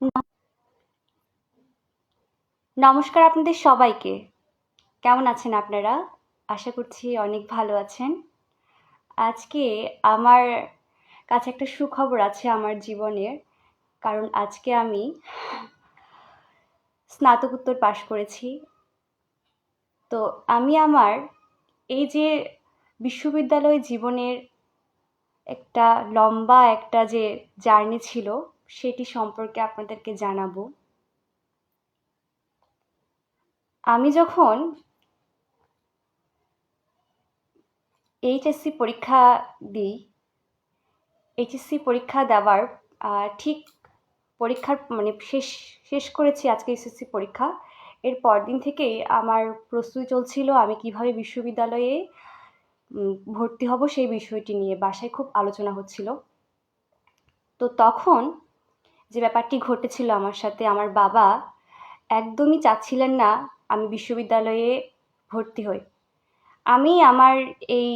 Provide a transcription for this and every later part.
ন- নমস্কার আপনাদের সবাইকে। কেমন আছেন আপনারা? আশা করছি অনেক ভালো আছেন। আজকে আমার কাছে একটা সুখবর আছে আমার জীবনের। কারণ আজকে আমি স্নাতকোত্তর পাশ করেছি। তো আমি আমার এই যে বিশ্ববিদ্যালয় জীবনের একটা লম্বা একটা যে জার্নি ছিল, সেটি সম্পর্কে আপনাদেরকে জানাবো। আমি যখন এইচএসসি পরীক্ষা দিই, এইচএসসি পরীক্ষা দেওয়ার ঠিক পরীক্ষার মানে শেষ শেষ করেছি আজকে এসএসসি পরীক্ষা। এর পরদিন থেকেই আমার প্রস্তুতি চলছিল আমি কিভাবে বিশ্ববিদ্যালয়ে ভর্তি হব সেই বিষয়টি নিয়ে বাসায় খুব আলোচনা হচ্ছিল। তো তখন যে ব্যাপারটি ঘটেছিল আমার সাথে, আমার বাবা একদমই চাচ্ছিলেন না আমি বিশ্ববিদ্যালয়ে ভর্তি হই। আমি আমার এই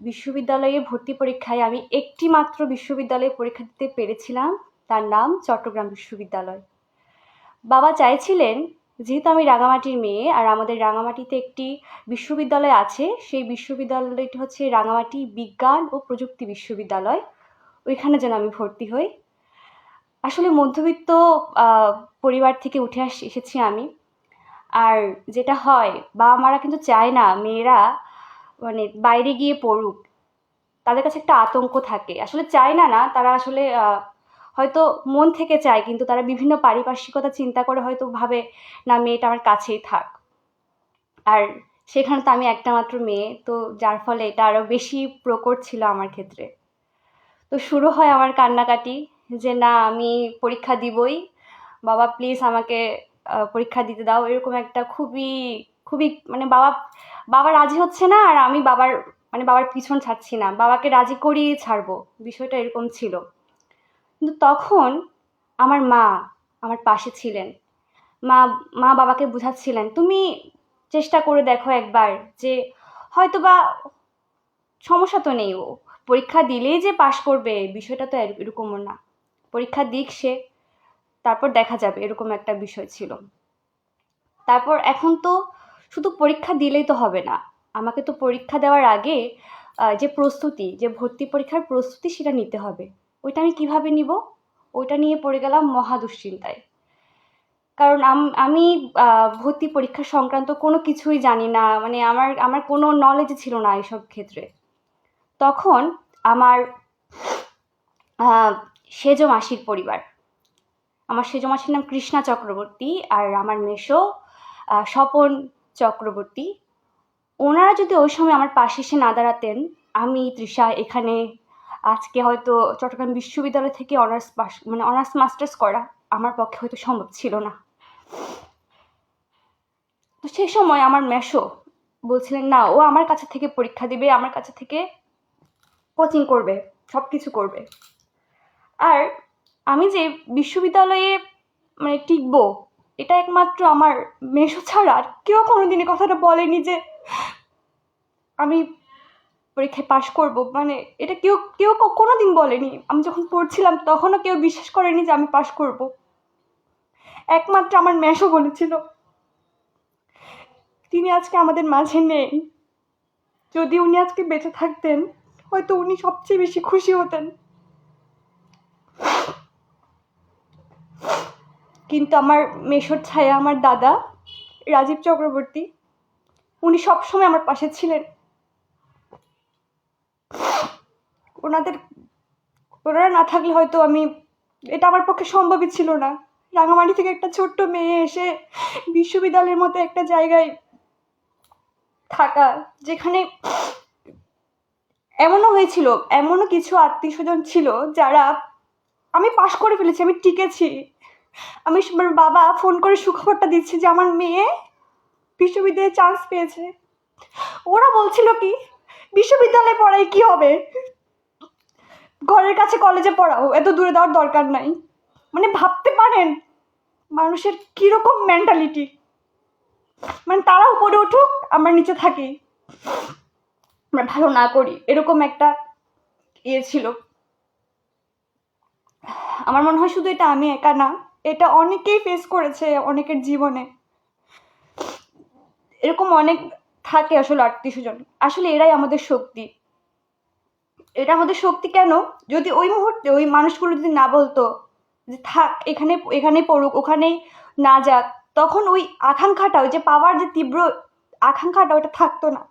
বিশ্ববিদ্যালয়ে ভর্তি পরীক্ষায় আমি একটি মাত্র বিশ্ববিদ্যালয়ে পরীক্ষা দিতে পেরেছিলাম, তার নাম চট্টগ্রাম বিশ্ববিদ্যালয়। বাবা চাইছিলেন, যেহেতু আমি রাঙামাটির মেয়ে আর আমাদের রাঙামাটিতে একটি বিশ্ববিদ্যালয় আছে, সেই বিশ্ববিদ্যালয়টি হচ্ছে রাঙামাটি বিজ্ঞান ও প্রযুক্তি বিশ্ববিদ্যালয়, ওইখানে যেন আমি ভর্তি হই। আসলে মধ্যবিত্ত পরিবার থেকে উঠে এসেছি আমি। আর যেটা হয়, বাবা মারা কিন্তু চায় না মেয়েরা মানে বাইরে গিয়ে পড়ুক। তাদের কাছে একটা আতঙ্ক থাকে, আসলে চায় না, তারা আসলে হয়তো মন থেকে চায়, কিন্তু তারা বিভিন্ন পারিপার্শ্বিকতা চিন্তা করে হয়তো ভাবে না মেয়েটা আমার কাছেই থাক। আর সেখানে তো আমি একটা মাত্র মেয়ে, তো যার ফলে এটা আরও বেশি প্রকট ছিল আমার ক্ষেত্রে। তো শুরু হয় আমার কান্নাকাটি, যে না আমি পরীক্ষা দিবই, বাবা প্লিজ আমাকে পরীক্ষা দিতে দাও। এরকম একটা খুবই খুবই মানে বাবা বাবা রাজি হচ্ছে না, আর আমি বাবার পিছন ছাড়ছি না, বাবাকে রাজি করিয়ে ছাড়বো, বিষয়টা এরকম ছিল। কিন্তু তখন আমার মা আমার পাশে ছিলেন। মা মা বাবাকে বুঝাচ্ছিলেন, তুমি চেষ্টা করে দেখো একবার, যে হয়তো বা সমস্যা তো নেই, ও পরীক্ষা দিলেই যে পাশ করবে বিষয়টা তো এরকমও না, পরীক্ষা দিক সে, তারপর দেখা যাবে, এরকম একটা বিষয় ছিল। তারপর এখন তো শুধু পরীক্ষা দিলেই তো হবে না, আমাকে তো পরীক্ষা দেওয়ার আগে যে প্রস্তুতি, যে ভর্তি পরীক্ষার প্রস্তুতি, সেটা নিতে হবে। ওইটা আমি কিভাবে নিব, ওইটা নিয়ে পড়ে গেলাম মহা দুশ্চিন্তায়। কারণ আমি ভর্তি পরীক্ষা সংক্রান্ত কোনো কিছুই জানি না, মানে আমার আমার কোনো নলেজ ছিল না এসব ক্ষেত্রে। তখন আমার সেজ মাসির পরিবার, আমার সেজ মাসির নাম কৃষ্ণা চক্রবর্তী, আর আমার মেসো স্বপন চক্রবর্তী। ওনারা যদি ওই সময় আমার পাশে এসে না দাঁড়াতেন, আমি তৃষা এখানে আজকে হয়তো চট্টগ্রাম বিশ্ববিদ্যালয় থেকে অনার্স মাস্টার্স করা আমার পক্ষে হয়তো সম্ভব ছিল না। তো সেই সময় আমার মেসো বলছিলেন, না ও আমার কাছে থেকে পরীক্ষা দিবে, আমার কাছে থেকে কোচিং করবে, সব কিছু করবে। আর আমি যে বিশ্ববিদ্যালয়ে মানে টিকবো, এটা একমাত্র আমার মেসো ছাড়া আর কেউ কোনোদিনই কথাটা বলেনি যে আমি পরীক্ষায় পাশ করব। মানে এটা কেউ কেউ কোনোদিন বলেনি। আমি যখন পড়ছিলাম তখনও কেউ বিশ্বাস করেনি যে আমি পাশ করব। একমাত্র আমার মেসো বলেছিল। তিনি আজকে আমাদের মাঝে নেই। যদি উনি আজকে বেঁচে থাকতেন, হয়তো উনি সবচেয়ে বেশি খুশি হতেন। কিন্তু আমার মেসোর ছায়া আমার দাদা রাজীব চক্রবর্তী, উনি সবসময় আমার পাশে ছিলেন। ওনারা না থাকলে হয়তো এটা আমার পক্ষে সম্ভবই ছিল না। রাঙামাটি থেকে একটা ছোট্ট মেয়ে এসে বিশ্ববিদ্যালয়ের মতো একটা জায়গায় থাকা, যেখানে এমনও কিছু আত্মীয় স্বজন ছিল যারা, আমি পাশ করে ফেলেছি, আমি টিকেছি, আমার বাবা ফোন করে সুখবরটা দিচ্ছে যে আমার মেয়ে বিশ্ববিদ্যালয়ে চান্স পেয়েছে। ওরা বলছিল কি, বিশ্ববিদ্যালয়ে পড়াই কি হবে, ঘরের কাছে কলেজে পড়াও, এত দূরে দেওয়ার দরকার নাই। মানে ভাবতে পারেন মানুষের কিরকম মেন্টালিটি। মানে তারা উপরে উঠুক, আমরা নিচে থাকি, আমরা ভালো না করি, এরকম একটা ছিল। আমার মনে হয় শুধু এটা আমি একা না, এটা অনেকেই ফেস করেছে অনেকের জীবনে। এরকম অনেক থাকে আসলে আত্মীয়স্বজন, আসলে এরাই আমাদের শক্তি। এটা আমাদের শক্তি কেন, যদি ওই মুহূর্তে ওই মানুষগুলো যদি না বলতো যে থাক এখানে এখানে পড়ুক ওখানেই না যাক, তখন ওই আকাঙ্ক্ষাটা, ওই যে পাওয়ার যে তীব্র আকাঙ্ক্ষাটা, ওটা থাকতো না।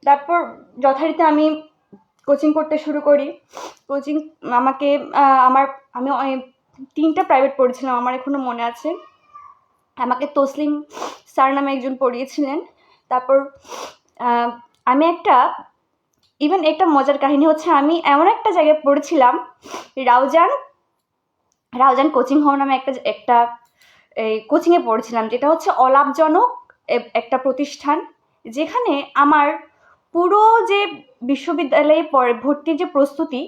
তারপর যথারীতি আমি কোচিং করতে শুরু করি। কোচিং আমাকে আমার আমি 3টা প্রাইভেট পড়েছিলাম, আমার এখনো মনে আছে। আমাকে তসলিম স্যার নামে একজন পড়িয়েছিলেন। তারপর আমি ইভেন একটা মজার কাহিনী হচ্ছে, আমি এমন একটা জায়গায় পড়েছিলাম, রাউজান কোচিং হোম নামে একটা এই কোচিংয়ে পড়েছিলাম, যেটা হচ্ছে অলাভজনক একটা প্রতিষ্ঠান, যেখানে আমার পুরো যে বিশ্ববিদ্যালয়ে ভর্তির যে প্রস্তুতি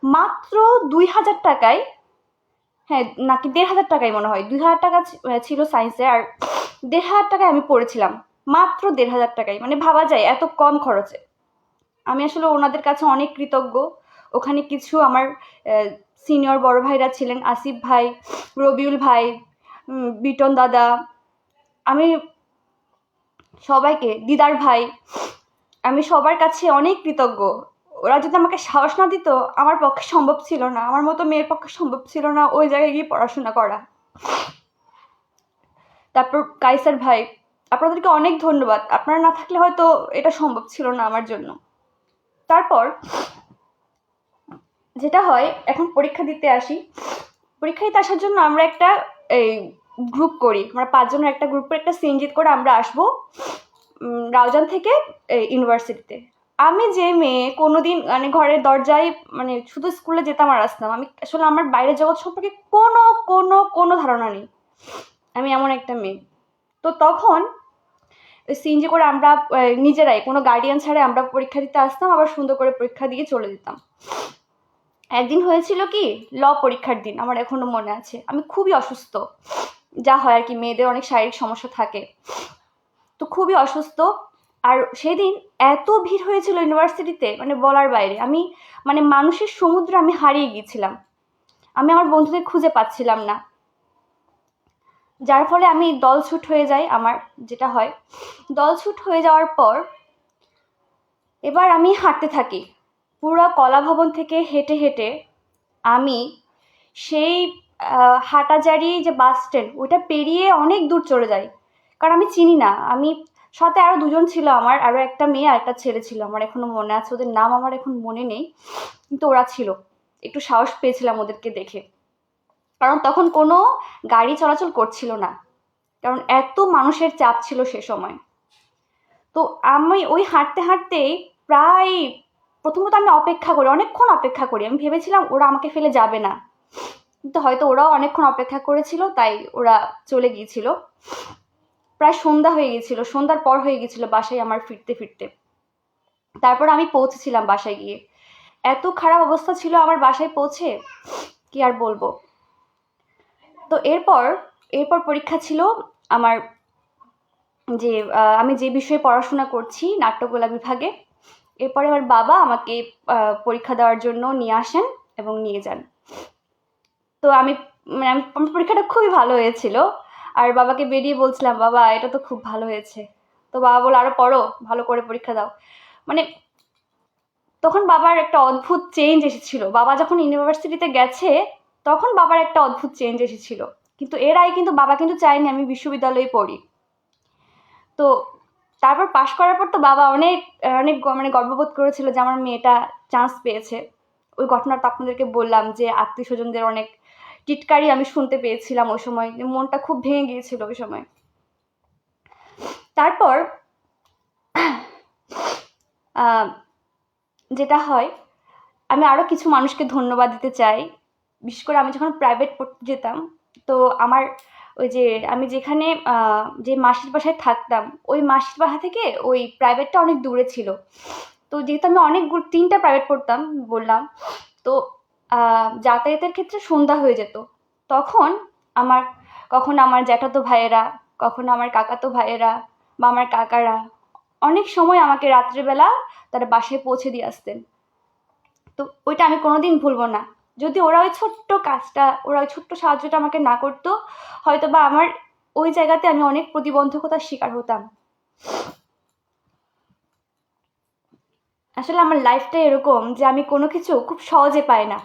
মাত্র 2000 টাকায়, হ্যাঁ নাকি 1500 টাকায় মনে হয়, 2000 টাকা ছিল সায়েন্সে, আর 1500 টাকায় আমি পড়েছিলাম, মাত্র 1500 টাকায়। মানে ভাবা যায় এত কম খরচে। আমি আসলে ওনাদের কাছে অনেক কৃতজ্ঞ। ওখানে কিছু আমার সিনিয়র বড় ভাইরা ছিলেন, আসিফ ভাই, রবিউল ভাই, বিটন দাদা, আমি সবাইকে, দিদার ভাই, আমি সবার কাছে অনেক কৃতজ্ঞ। ওরা যদি আমাকে সাহস না দিত, আমার পক্ষে সম্ভব ছিল না, আমার মতো মেয়ের পক্ষে সম্ভব ছিল না ওই জায়গায় গিয়ে পড়াশোনা করা। তারপর কাইসার ভাই, আপনাদেরকে অনেক ধন্যবাদ, আপনারা না থাকলে হয়তো এটা সম্ভব ছিল না আমার জন্য। তারপর যেটা হয়, এখন পরীক্ষা দিতে আসি। পরীক্ষা দিতে আসার জন্য আমরা একটা এই গ্রুপ করি, আমরা 5 জনের একটা গ্রুপের একটা সিনজিত করে আমরা আসবো রাউজান থেকে ইউনিভার্সিটিতে। আমি যে মেয়ে কোনোদিন মানে ঘরের দরজায় মানে শুধু স্কুলে যেতাম আর আসতাম, আমি আসলে আমার বাইরের জগৎ সম্পর্কে কোনো কোনো কোনো ধারণা নেই, আমি এমন একটা মেয়ে। তো তখন ওই সিএনজি করে আমরা নিজেরাই কোনো গার্ডিয়ান ছাড়াই আমরা পরীক্ষা দিতে আসতাম, আবার সুন্দর করে পরীক্ষা দিয়ে চলে যেতাম। একদিন হয়েছিল কি, ল পরীক্ষার দিন, আমার এখনো মনে আছে। আমি খুবই অসুস্থ, যা হয় আর কি, মেয়েদের অনেক শারীরিক সমস্যা থাকে, তো খুবই অসুস্থ। আর সেদিন এত ভিড় হয়েছিল ইউনিভার্সিটিতে, মানে বলার বাইরে। আমি মানে মানুষের সমুদ্রে আমি হারিয়ে গিয়েছিলাম, আমি আমার বন্ধুদের খুঁজে পাচ্ছিলাম না, যার ফলে আমি দলছুট হয়ে যাই। আমার যেটা হয়, দলছুট হয়ে যাওয়ার পর এবার আমি হাঁটতে থাকি পুরো কলা ভবন থেকে হেঁটে হেঁটে। আমি সেই হাটাজারি যে বাস স্ট্যান্ড, ওটা পেরিয়ে অনেক দূর চলে যাই, কারণ আমি চিনি না। আমি সাথে আরও 2জন ছিল, আমার আরও একটা মেয়ে আর একটা ছেলে ছিল, আমার এখনো মনে আছে, ওদের নাম আমার এখন মনে নেই, কিন্তু ওরা ছিল। একটু সাহস পেয়েছিলাম ওদেরকে দেখে, কারণ তখন কোনো গাড়ি চলাচল করছিল না, কারণ এত মানুষের চাপ ছিল সে সময়। তো আমি ওই হাঁটতে হাঁটতেই প্রায়, প্রথমত আমি অপেক্ষা করি, অনেকক্ষণ অপেক্ষা করি, আমি ভেবেছিলাম ওরা আমাকে ফেলে যাবে না, কিন্তু হয়তো ওরাও অনেকক্ষণ অপেক্ষা করেছিল, তাই ওরা চলে গিয়েছিল। প্রায় সন্ধ্যা হয়ে গেছিল, সন্ধ্যার পর হয়ে গেছিল বাসায় আমার ফিরতে ফিরতে। তারপর আমি পৌঁছেছিলাম বাসায় গিয়ে, এত খারাপ অবস্থা ছিল আমার বাসায় পৌঁছে, কি আর বলবো। তো এরপর এরপর পরীক্ষা ছিল আমার, যে আমি যে বিষয়ে পড়াশোনা করছি নাট্যকলা বিভাগে। এরপরে আমার বাবা আমাকে পরীক্ষা দেওয়ার জন্য নিয়ে আসেন এবং নিয়ে যান। তো আমি মানে আমার পরীক্ষাটা খুবই ভালো হয়েছিল, আর বাবাকে বেরিয়ে বলছিলাম, বাবা এটা তো খুব ভালো হয়েছে। তো বাবা বলল, আরও পড়ো, ভালো করে পরীক্ষা দাও। মানে তখন বাবার একটা অদ্ভুত চেঞ্জ এসেছিল, বাবা যখন ইউনিভার্সিটিতে গেছে তখন বাবার একটা অদ্ভুত চেঞ্জ এসেছিল, কিন্তু এর আগে কিন্তু বাবা কিন্তু চায়নি আমি বিশ্ববিদ্যালয়ে পড়ি। তো তারপর পাশ করার পর তো বাবা অনেক অনেক মানে গর্ববোধ করেছিল যে আমার মেয়েটা চান্স পেয়েছে। ওই ঘটনাটা আপনাদেরকে বললাম, যে আত্মীয় স্বজনদের অনেক টিটকারি আমি শুনতে পেয়েছিলাম ওই সময়, মনটা খুব ভেঙে গিয়েছিল ওই সময়। তারপর যেটা হয়, আমি আরও কিছু মানুষকে ধন্যবাদ দিতে চাই। বিশেষ করে আমি যখন প্রাইভেট পড়তে যেতাম, তো আমার ওই যে আমি যেখানে যে মাসির বাসায় থাকতাম, ওই মাসির বাসা থেকে ওই প্রাইভেটটা অনেক দূরে ছিল। তো যেহেতু আমি অনেকগুলো 3টা প্রাইভেট পড়তাম বললাম, তো যাতায়াতের ক্ষেত্রে সন্ধ্যা হয়ে যেত। তখন আমার কখনো আমার জ্যাঠাতো ভাইয়েরা, কখনো আমার কাকাতো ভাইয়েরা বা আমার কাকারা অনেক সময় আমাকে রাত্রিবেলা তারা বাসায় পৌঁছে দিয়ে আসতেন। তো ওইটা আমি কোনোদিন ভুলবো না। যদি ওরা ওই ছোট্ট কাজটা, ওরা ওই ছোট্ট সাহায্যটা আমাকে না করতো, হয়তো বা আমার ওই জায়গাতে আমি অনেক প্রতিবন্ধকতার শিকার হতাম। আসলে আমার লাইফটা এরকম যে আমি কোনো কিছু খুব সহজে পাই না।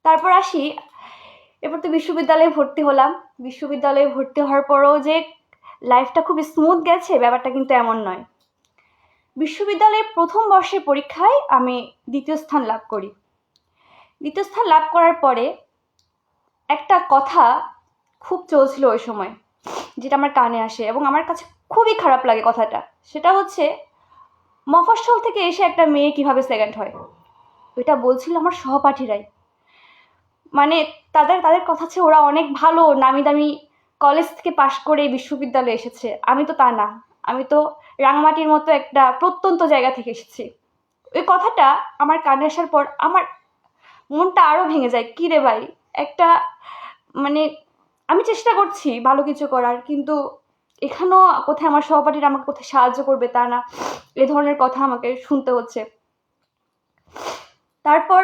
তারপর আসি, এরপর তো বিশ্ববিদ্যালয়ে ভর্তি হলাম। বিশ্ববিদ্যালয়ে ভর্তি হওয়ার পরও যে লাইফটা খুব স্মুথ গেছে ব্যাপারটা কিন্তু এমন নয়। বিশ্ববিদ্যালয়ের প্রথম বর্ষের পরীক্ষায় আমি দ্বিতীয় স্থান লাভ করি। দ্বিতীয় স্থান লাভ করার পরে একটা কথা খুব চলছিল ওই সময়, যেটা আমার কানে আসে এবং আমার কাছে খুবই খারাপ লাগে কথাটা। সেটা হচ্ছে, মফস্বল থেকে এসে একটা মেয়ে কিভাবে সেকেন্ড হয়। ওইটা বলছিল আমার সহপাঠীরাই। মানে তাদের তাদের কথা হচ্ছে ওরা অনেক ভালো নামি দামি কলেজ থেকে পাশ করে বিশ্ববিদ্যালয়ে এসেছে, আমি তো তা না। আমি তো রাঙামাটির মতো একটা প্রত্যন্ত জায়গা থেকে এসেছি। ওই কথাটা আমার কানে আসার পর আমার মনটা আরো ভেঙে যায়। কি রে ভাই, একটা মানে আমি চেষ্টা করছি ভালো কিছু করার, কিন্তু এখানেও কোথায় আমার সহপাঠীরা আমাকে কোথায় সাহায্য করবে তা না, এ ধরনের কথা আমাকে শুনতে হচ্ছে। তারপর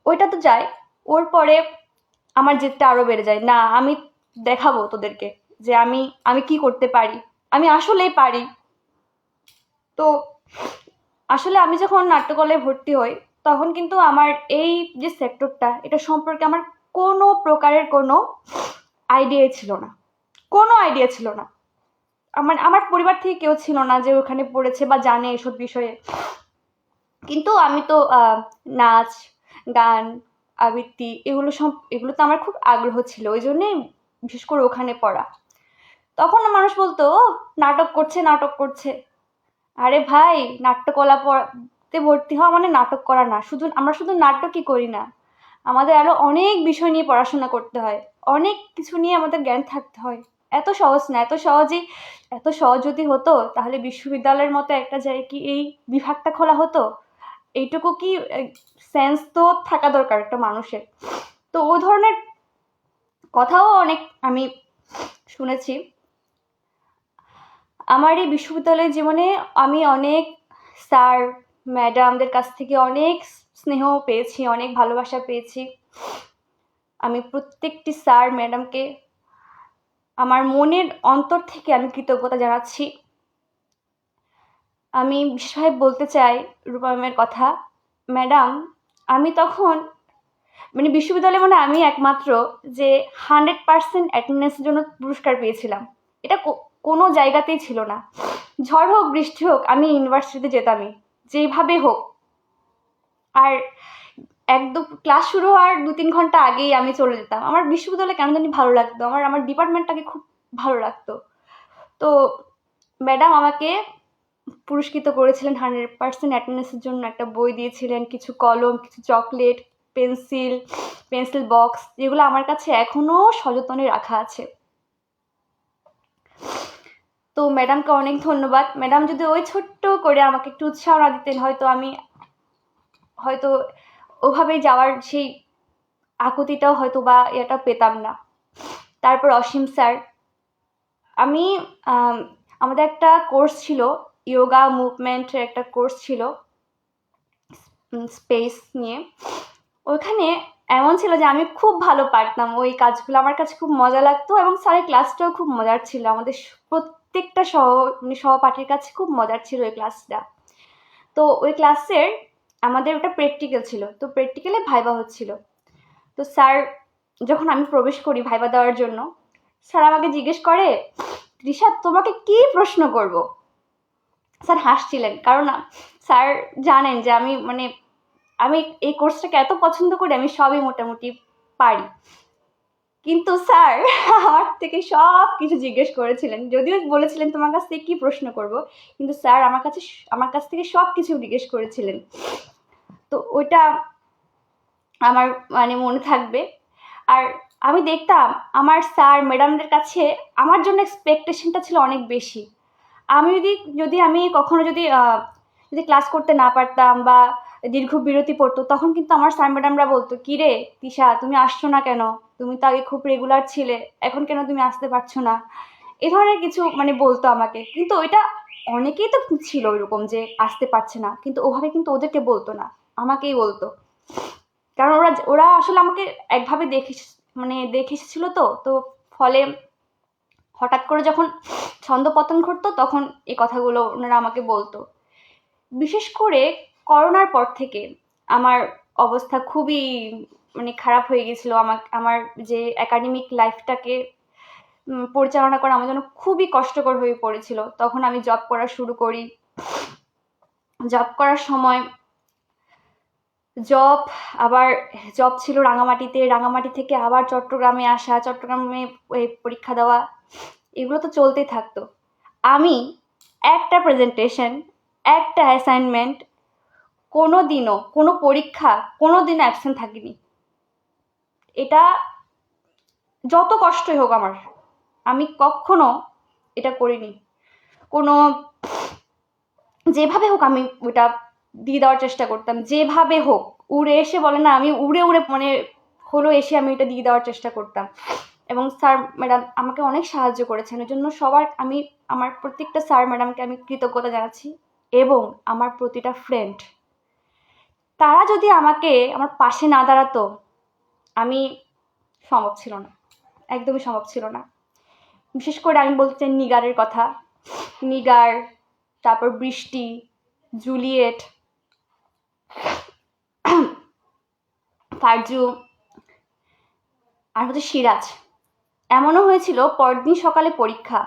ওইটা তো যায়, ওর পরে আমার জেদটা আরো বেড়ে যায়। না, আমি দেখাবো তোদেরকে যে আমি আমি কি করতে পারি, আমি আসলেই পারি। তো আসলে আমি যখন নাট্যকলায় ভর্তি হই, তখন কিন্তু আমার এই যে সেক্টরটা, এটা সম্পর্কে আমার কোনো প্রকারের কোনো আইডিয়াই ছিল না। কোনো আইডিয়া ছিল না। আমার আমার পরিবার থেকে কেউ ছিল না যে ওখানে পড়েছে বা জানে এসব বিষয়ে। কিন্তু আমি তো নাচ, গান, আবৃত্তি এগুলোতে আমার খুব আগ্রহ ছিল, ওই জন্যেই বিশেষ করে ওখানে পড়া। তখন মানুষ বলতো, ও নাটক করছে নাটক করছে। আরে ভাই, নাট্যকলা পড়াতে ভর্তি হওয়া মানে নাটক করা না। আমরা শুধু নাটকই করি না, আমাদের আরো অনেক বিষয় নিয়ে পড়াশোনা করতে হয়, অনেক কিছু নিয়ে আমাদের জ্ঞান থাকতে হয়। এত সহজ না। এত সহজ যদি হতো তাহলে বিশ্ববিদ্যালয়ের মতো একটা জায়গায় কি এই বিভাগটা খোলা হতো? এইটুকু কি সেন্স তো থাকা দরকার একটা মানুষের। তো ওই ধরনের কথাও অনেক আমি শুনেছি। আমার এই বিশ্ববিদ্যালয়ের জীবনে আমি অনেক স্যার ম্যাডামদের কাছ থেকে অনেক স্নেহ পেয়েছি, অনেক ভালোবাসা পেয়েছি। আমি প্রত্যেকটি স্যার ম্যাডামকে আমার মনের অন্তর থেকে আমি কৃতজ্ঞতা জানাচ্ছি। আমি বিশেষভাবে বলতে চাই রূপা ম্যামের কথা। ম্যাডাম, আমি তখন মানে বিশ্ববিদ্যালয়ে মানে আমি একমাত্র যে 100% অ্যাটেন্ডেন্সের জন্য পুরস্কার পেয়েছিলাম। এটা কোনো জায়গাতেই ছিল না। ঝড় হোক বৃষ্টি হোক আমি ইউনিভার্সিটিতে যেতামই, যেভাবে হোক। আর একদম ক্লাস শুরু হওয়ার 2-3 ঘন্টা আগেই আমি চলে যেতাম। আমার বিশ্ববিদ্যালয়ে কেন জানি ভালো লাগতো, আমার ডিপার্টমেন্টটাকে খুব ভালো লাগতো। তো ম্যাডাম আমাকে পুরস্কৃত করেছিলেন 100% অ্যাটেন্ডেন্সের জন্য। একটা বই দিয়েছিলেন, কিছু কলম, কিছু চকলেট, পেন্সিল বক্স, যেগুলো আমার কাছে এখনো সযত্নে রাখা আছে। তো ম্যাডামকে অনেক ধন্যবাদ। ম্যাডাম যদি ওই ছোট্ট করে আমাকে একটু উৎসাহ না দিতেন, হয়তো ওভাবেই যাওয়ার সেই আকুতিটাও হয়তো বা এটা পেতাম না। তারপর অসীম স্যার, আমি আমাদের একটা কোর্স ছিল, ইয়োগা মুভমেন্টের একটা কোর্স ছিল স্পেস নিয়ে। ওইখানে এমন ছিল যে আমি খুব ভালো পারতাম ওই কাজগুলো, আমার কাছে খুব মজা লাগতো এবং স্যারের ক্লাসটাও খুব মজার ছিল। আমাদের প্রত্যেকটা সহপাঠীর কাছে খুব মজার ছিল ওই ক্লাসটা। তো ওই ক্লাসের আমাদের ওটা প্র্যাকটিক্যাল ছিল, তো প্র্যাকটিক্যালে ভাইবা হচ্ছিল। তো স্যার, যখন আমি প্রবেশ করি ভাইবা দেওয়ার জন্য, স্যার আমাকে জিজ্ঞেস করে, তৃষা তোমাকে কি প্রশ্ন করব? স্যার হাসছিলেন, কারণ স্যার জানেন যে আমি এই কোর্সটাকে এত পছন্দ করি, আমি সবই মোটামুটি পারি। কিন্তু স্যার আমার থেকে সব কিছু জিজ্ঞেস করেছিলেন, যদিও বলেছিলেন তোমার কাছ থেকে কি প্রশ্ন করব, কিন্তু স্যার আমার কাছ থেকে সব কিছু জিজ্ঞেস করেছিলেন। তো ওইটা আমার মনে থাকবে। আর আমি দেখতাম আমার স্যার ম্যাডামদের কাছে আমার জন্য এক্সপেকটেশনটা ছিল অনেক বেশি। আমি যদি আমি কখনো যদি ক্লাস করতে না পারতাম বা দীর্ঘ বিরতি পড়তো, তখন কিন্তু আমার স্যার ম্যাডামরা বলতো, কি রে তিশা, তুমি আসছো না কেন? তুমি তো আগে খুব রেগুলার ছিলে, এখন কেন তুমি আসতে পারছো না? এ ধরনের কিছু বলতো আমাকে। কিন্তু ওইটা অনেকেই তো ছিল ওইরকম যে আসতে পারছে না, কিন্তু ওভাবে কিন্তু ওদেরকে বলতো না, আমাকেই বলতো। কারণ ওরা ওরা আসলে আমাকে একভাবে দেখে এসেছিল, তো তো ফলে হঠাৎ করে যখন ছন্দপতন ঘটতো তখন এই কথাগুলো ওনারা আমাকে বলতো। বিশেষ করে করোনার পর থেকে আমার অবস্থা খুবই খারাপ হয়ে গেছিল। আমার যে একাডেমিক লাইফটাকে পরিচালনা করা আমার জন্য খুবই কষ্টকর হয়ে পড়েছিল। তখন আমি জব করা শুরু করি। জব করার সময় জব আবার জব ছিল রাঙামাটিতে, রাঙামাটি থেকে আবার চট্টগ্রামে আসা, চট্টগ্রামে পরীক্ষা দেওয়া, এগুলো তো চলতেই থাকতো। আমি একটা প্রেজেন্টেশন, একটা অ্যাসাইনমেন্ট, কোনো দিনও কোনো পরীক্ষা কোনো দিনও অ্যাবসেন্ট থাকিনি। এটা যত কষ্টই হোক আমার, আমি কখনো এটা করিনি। কোনো যেভাবে হোক আমি ওটা দিয়ে দেওয়ার চেষ্টা করতাম, যেভাবে হোক উড়ে এসে বলে না, আমি উড়ে উড়ে হলো এসে আমি এটা দিয়ে দেওয়ার চেষ্টা করতাম। এবং স্যার ম্যাডাম আমাকে অনেক সাহায্য করেছেন, এর জন্য আমি আমার প্রত্যেকটা স্যার ম্যাডামকে আমি কৃতজ্ঞতা জানাচ্ছি। এবং আমার প্রতিটা ফ্রেন্ড, তারা যদি আমাকে আমার পাশে না দাঁড়াতো, আমি সম্ভব ছিল না, একদমই সম্ভব ছিল না। বিশেষ করে আমি বলতে চাই নিগারের কথা। নিগার, তারপর বৃষ্টি, জুলিয়েট, ফারজু, আর হচ্ছে সিরাজ। এমনও হয়েছিল পরদিন সকালে পরীক্ষা,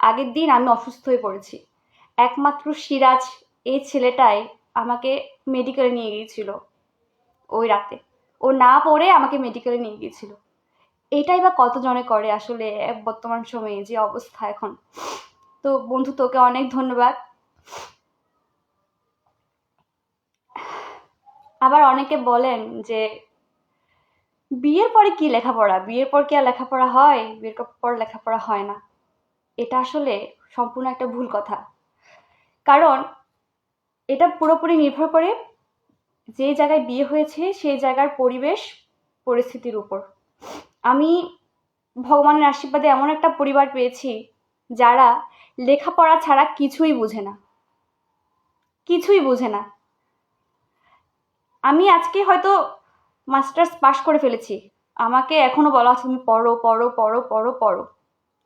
আগের দিন আমি অসুস্থ হয়ে পড়েছি। একমাত্র সিরাজ, এই ছেলেটাই আমাকে মেডিকেলে নিয়ে গিয়েছিল ওই রাতে। ও না পড়ে আমাকে মেডিকেলে নিয়ে গিয়েছিল। এটাই বা কতজনে করে আসলে বর্তমান সময়ে যে অবস্থা এখন। তো বন্ধু, তোকে অনেক ধন্যবাদ। আবার অনেকে বলেন যে বিয়ের পরে কি লেখাপড়া, বিয়ের পর কি আর লেখাপড়া হয়? বিয়ের পর লেখাপড়া হয় না। এটা আসলে সম্পূর্ণ একটা ভুল কথা। কারণ এটা পুরোপুরি নির্ভর করে যে জায়গায় বিয়ে হয়েছে সেই জায়গার পরিবেশ পরিস্থিতির উপর। আমি ভগবানের আশীর্বাদে এমন একটা পরিবার পেয়েছি যারা লেখাপড়া ছাড়া কিছুই বুঝে না, কিছুই বুঝে না। আমি আজকে হয়তো মাস্টার্স পাশ করে ফেলেছি, আমাকে এখনো বলা হচ্ছে তুমি পড়ো পড়ো পড়ো পড়ো পড়ো।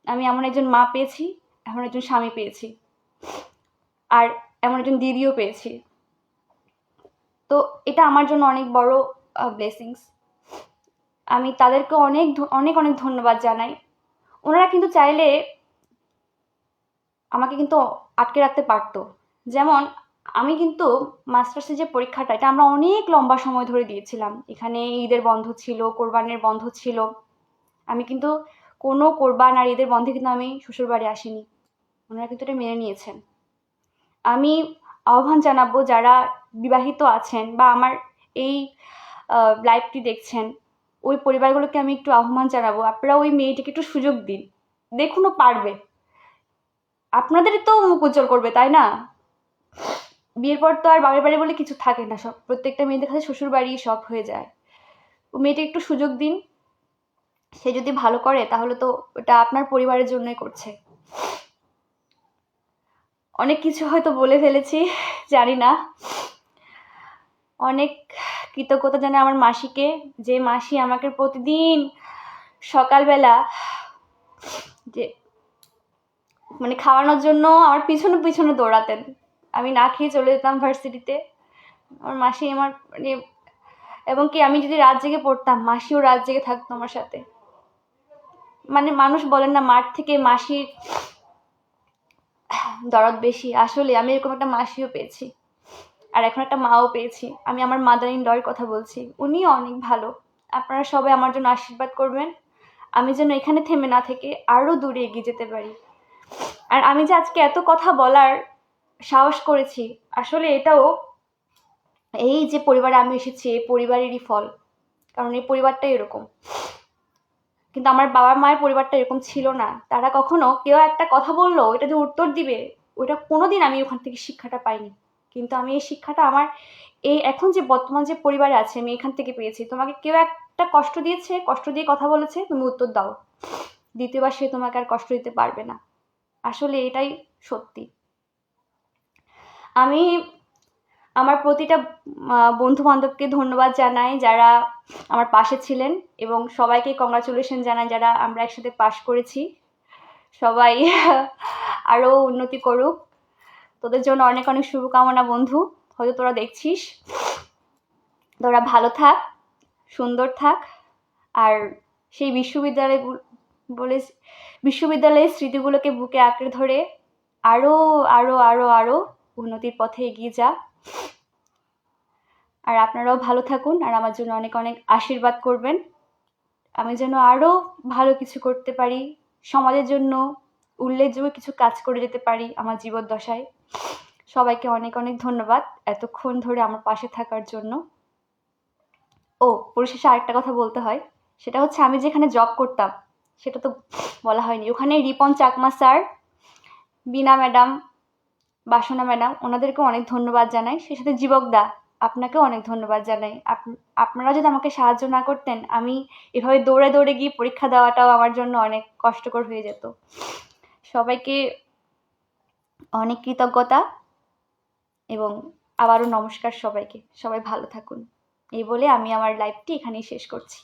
আমি এমন একজন মা পেয়েছি, এমন একজন স্বামী পেয়েছি, আর এমন একজন দিদিও পেয়েছি। তো এটা আমার জন্য অনেক বড় ব্লেসিংস। আমি তাদেরকে অনেক অনেক অনেক ধন্যবাদ জানাই। ওনারা কিন্তু চাইলে আমাকে কিন্তু আটকে রাখতে পারতো। যেমন আমি কিন্তু মাস্টার্সের যে পরীক্ষাটা, এটা আমরা অনেক লম্বা সময় ধরে দিয়েছিলাম। এখানে ঈদের বন্ধ ছিল, কোরবানের বন্ধ ছিল। আমি কিন্তু কোনো কোরবান আর ঈদের বন্ধে কিন্তু আমি শ্বশুরবাড়ি আসিনি। ওনারা কিন্তু এটা মেনে নিয়েছেন। আমি আহ্বান জানাবো যারা বিবাহিত আছেন বা আমার এই লাইভটি দেখছেন, ওই পরিবারগুলোকে আমি একটু আহ্বান জানাবো, আপনারা ওই মেয়েটিকে একটু সুযোগ দিন, দেখুন ও পারবে। আপনাদেরই তো মুখ উজ্জ্বল করবে, তাই না? বিয়ের পর তো আর বাবার বাড়ি বলে কিছু থাকে না, সব প্রত্যেকটা মেয়েদের কাছে শ্বশুর বাড়ি সব হয়ে যায়। ও মেয়েটা একটু সুযোগ দিন, সে যদি ভালো করে তাহলে তো ওটা আপনার পরিবারের জন্যই করছে। অনেক কিছু হয়তো বলে ফেলেছি, জানি না। অনেক কৃতজ্ঞতা জানাই আমার মাসিকে, যে মাসি আমাকে প্রতিদিন সকালবেলা যে খাওয়ানোর জন্য আমার পিছনে পিছনে দৌড়াতেন। আমি না খেয়ে চলে যেতাম ভার্সিটিতে। আমার মাসি আমার এবং কি আমি যদি রাত জেগে পড়তাম, মাসিও রাত জেগে থাকতো আমার সাথে। মানুষ বলেন না মার থেকে মাসির দরদ বেশি, আসলে আমি এরকম একটা মাসিও পেয়েছি, আর এখন একটা মাও পেয়েছি। আমি আমার মাদার ইন লর কথা বলছি, উনিও অনেক ভালো। আপনারা সবাই আমার জন্য আশীর্বাদ করবেন, আমি যেন এখানে থেমে না থেকে আরও দূরে এগিয়ে যেতে পারি। আর আমি যে আজকে এত কথা বলার সাহস করেছি, আসলে এটাও এই যে পরিবারে আমি এসেছি এই পরিবারেরই ফল। কারণ এই পরিবারটাই এরকম। কিন্তু আমার বাবা মায়ের পরিবারটা এরকম ছিল না। তারা কখনো কেউ একটা কথা বললো এটা যে উত্তর দিবে, ওইটা কোনোদিন আমি ওখান থেকে শিক্ষাটা পাইনি। কিন্তু আমি এই শিক্ষাটা আমার এই এখন যে বর্তমান যে পরিবারে আছে আমি এখান থেকে পেয়েছি। তোমাকে কেউ একটা কষ্ট দিয়েছে, কষ্ট দিয়ে কথা বলেছে, তুমি উত্তর দাও, দ্বিতীয়বার সে তোমাকে আর কষ্ট দিতে পারবে না। আসলে এটাই সত্যি। আমি আমার প্রতিটা বন্ধু-বান্ধবকে ধন্যবাদ জানাই যারা আমার পাশে ছিলেন এবং সবাইকে কংগ্রাচুলেশন জানাই যারা আমরা একসাথে পাশ করেছি। সবাই আরও উন্নতি করুক। তোদের জন্য অনেক অনেক শুভকামনা বন্ধু। হয়তো তোরা দেখছিস। তোরা ভালো থাক, সুন্দর থাক। আর সেই বিশ্ববিদ্যালয়ের স্মৃতিগুলোকে বুকে আঁকড়ে ধরে আরও আরও আরও আরও উন্নতির পথে এগিয়ে যা। আর আপনারাও ভালো থাকুন আর আমার জন্য অনেক অনেক আশীর্বাদ করবেন। আমি যেন আরও ভালো কিছু করতে পারি, সমাজের জন্য উল্লেখযোগ্য কিছু কাজ করে যেতে পারি আমার জীবদ্দশায়। সবাইকে অনেক অনেক ধন্যবাদ এতক্ষণ ধরে আমার পাশে থাকার জন্য। ও পরিশেষে আরেকটা কথা বলতে হয়, সেটা হচ্ছে আমি যেখানে জব করতাম সেটা তো বলা হয়নি। ওখানে রিপন চাকমা স্যার, বীণা ম্যাডাম, বাসনা ম্যাডাম ওনাদেরকেও অনেক ধন্যবাদ জানাই। সেই সাথে জীবক দা আপনাকেও অনেক ধন্যবাদ জানাই। আপনারা যদি আমাকে সাহায্য না করতেন আমি এভাবে দৌড়ে দৌড়ে গিয়ে পরীক্ষা দেওয়াটাও আমার জন্য অনেক কষ্টকর হয়ে যেত। সবাইকে অনেক কৃতজ্ঞতা এবং আবারও নমস্কার সবাইকে। সবাই ভালো থাকুন। এই বলে আমি আমার লাইভটি এখানেই শেষ করছি।